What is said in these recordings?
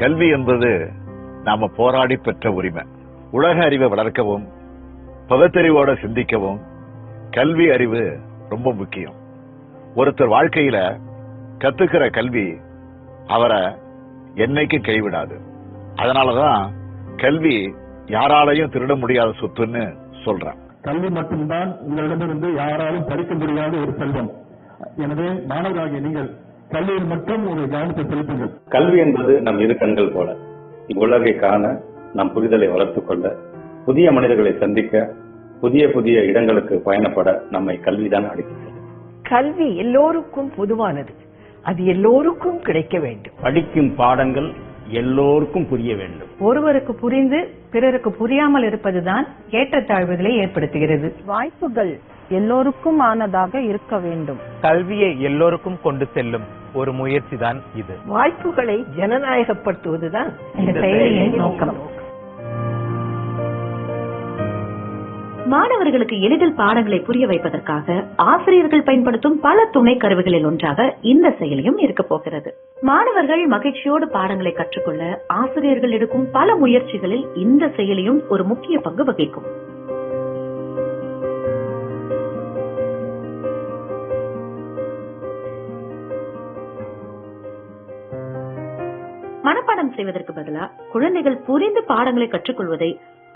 கல்வி என்பது நாம போராடி பெற்ற உரிமை. உலக அறிவை வளர்க்கவும் பகுத்தறிவோட சிந்திக்கவும் கல்வி அறிவு ரொம்ப முக்கியம். ஒருத்தர் வாழ்க்கையில கத்துக்கிற கல்வி அவரை என்னைக்கு கைவிடாது. அதனாலதான் கல்வி யாராலையும் திருட முடியாத சொத்துன்னு சொல்றேன். கல்வி மட்டும்தான் உங்களிடமிருந்து யாராலும் பறிக்க முடியாத ஒரு செல்வம். எனவே மாணவராகிய நீங்கள் கல்வியில் மட்டும் ஒரு கவனத்தை செலுத்துங்கள். கல்வி என்பது நம் இரு கண்கள் போல. இவ்வுலகை காண நம் புரிதலை வளர்த்துக் கொள்ள, புதிய மனிதர்களை சந்திக்க, புதிய புதிய இடங்களுக்கு பயணப்பட நம்மை கல்விதான் அளிக்கிறது. கல்வி எல்லோருக்கும் பொதுவானது. அது எல்லோருக்கும் கிடைக்க வேண்டும். படிக்கும் பாடங்கள் எல்லோருக்கும் புரிய வேண்டும். ஒருவருக்கு புரிந்து பிறருக்கு புரியாமல் இருப்பதுதான் ஏற்றத்தாழ்வுகளை ஏற்படுத்துகிறது. வாய்ப்புகள் எல்லோருக்கும் ஆனதாக இருக்க வேண்டும். கல்வியை எல்லோருக்கும் கொண்டு செல்லும் ஒரு முயற்சி தான் இது. வாய்ப்புகளை ஜனநாயகப்படுத்துவதுதான் இந்த செயலியின் நோக்கம். மாணவர்களுக்கு எளிதில் பாடங்களை புரிய வைப்பதற்காக ஆசிரியர்கள் பயன்படுத்தும் பல துணை கருவிகளில் ஒன்றாக இந்த செயலியும் இருக்க போகிறது. மாணவர்கள் மகிழ்ச்சியோடு பாடங்களை கற்றுக்கொள்ள ஆசிரியர்கள் எடுக்கும் பல முயற்சிகளில் இந்த செயலியும் ஒரு முக்கிய பங்கு வகிக்கும். மனப்பாடம் செய்வதற்கு பதிலா குழந்தைகள் புரிந்து பாடங்களை கற்றுக்கொள்வதை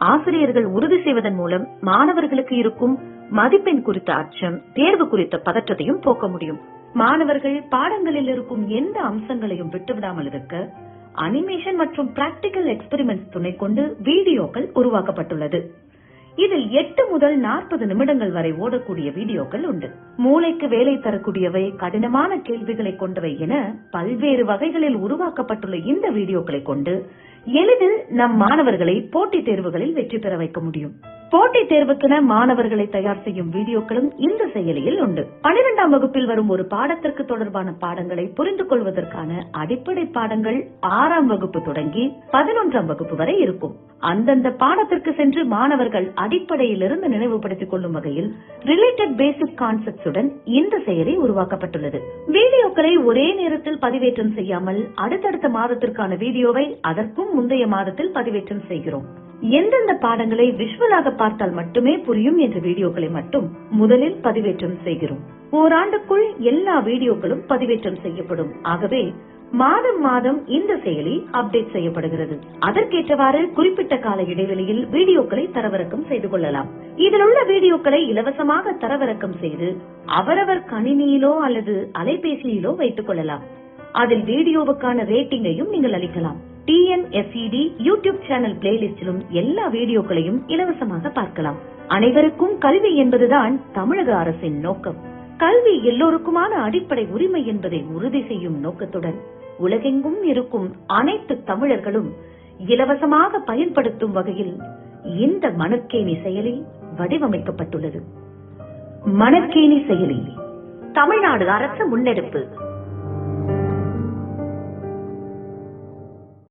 ஆசிரியர்கள் உறுதி செய்வதன் மூலம் மாணவர்களுக்கு இருக்கும் மதிப்பெண் குறித்த அச்சம், தேர்வு குறித்த பதற்றத்தையும் போக்க முடியும். மாணவர்கள் பாடங்களில் இருக்கும் எந்த அம்சங்களையும் விட்டுவிடாமல் இருக்க அனிமேஷன் மற்றும் பிராக்டிகல் எக்ஸ்பெரிமெண்ட்ஸ் துணை கொண்டு வீடியோக்கள் உருவாக்கப்பட்டுள்ளது. இதில் 8 முதல் 40 நிமிடங்கள் வரை ஓடக்கூடிய வீடியோக்கள் உண்டு. மூளைக்கு வேலை தரக்கூடியவை, கடினமான கேள்விகளை கொண்டவை என பல்வேறு வகைகளில் உருவாக்கப்பட்டுள்ள இந்த வீடியோக்களை கொண்டு எளிதில் நம் மாணவர்களை போட்டித் தேர்வுகளில் வெற்றி பெற வைக்க முடியும். போட்டித் தேர்வுக்கென மாணவர்களை தயார் செய்யும் வீடியோக்களும் இந்த செயலியில் உண்டு. 12ஆம் வகுப்பில் வரும் ஒரு பாடத்திற்கு தொடர்பான பாடங்களை புரிந்து கொள்வதற்கான அடிப்படை பாடங்கள் 6ஆம் வகுப்பு தொடங்கி 11ஆம் வகுப்பு வரை இருக்கும். அந்தந்த பாடத்திற்கு சென்று மாணவர்கள் அடிப்படையிலிருந்து நினைவுபடுத்திக் கொள்ளும் வகையில் ரிலேட்டட் பேசிக் கான்செப்ட்ஸ் உடன் இந்த செயலி உருவாக்கப்பட்டுள்ளது. வீடியோக்களை ஒரே நேரத்தில் பதிவேற்றம் செய்யாமல் அடுத்தடுத்த மாதத்திற்கான வீடியோவை அதற்கும் முந்தைய மாதத்தில் பதிவேற்றம் செய்கிறோம். எந்தெந்த பாடங்களை விஷுவலாக பார்த்தால் மட்டுமே புரியும் என்ற வீடியோக்களை மட்டும் முதலில் பதிவேற்றம் செய்கிறோம். ஓராண்டுக்குள் எல்லா வீடியோக்களும் பதிவேற்றம் செய்யப்படும். ஆகவே மாதம் மாதம் இந்த செயலி அப்டேட் செய்யப்படுகிறது. அதற்கேற்றவாறு குறிப்பிட்ட கால இடைவெளியில் வீடியோக்களை தரவிறக்கம் செய்து கொள்ளலாம். இதில் உள்ள வீடியோக்களை இலவசமாக தரவிறக்கம் செய்து அவரவர் கணினியிலோ அல்லது அலைபேசியிலோ வைத்துக் கொள்ளலாம். அதில் வீடியோவுக்கான ரேட்டிங்கையும் நீங்கள் அளிக்கலாம். TNSED யூடியூப் சேனல் பிளேலிஸ்டிலும் எல்லா வீடியோக்களையும் இலவசமாக பார்க்கலாம். அனைவருக்கும் கல்வி என்பதுதான் தமிழக அரசின் நோக்கம். கல்வி எல்லோருக்குமான அடிப்படை உரிமை என்பதை உறுதி செய்யும் நோக்கத்துடன் உலகெங்கும் இருக்கும் அனைத்து தமிழர்களும் இலவசமாக பயன்படுத்தும் வகையில் இந்த மணற்கேணி செயலி வடிவமைக்கப்பட்டுள்ளது. மணற்கேணி செயலி தமிழ்நாடு அரசு முன்னெடுப்பு.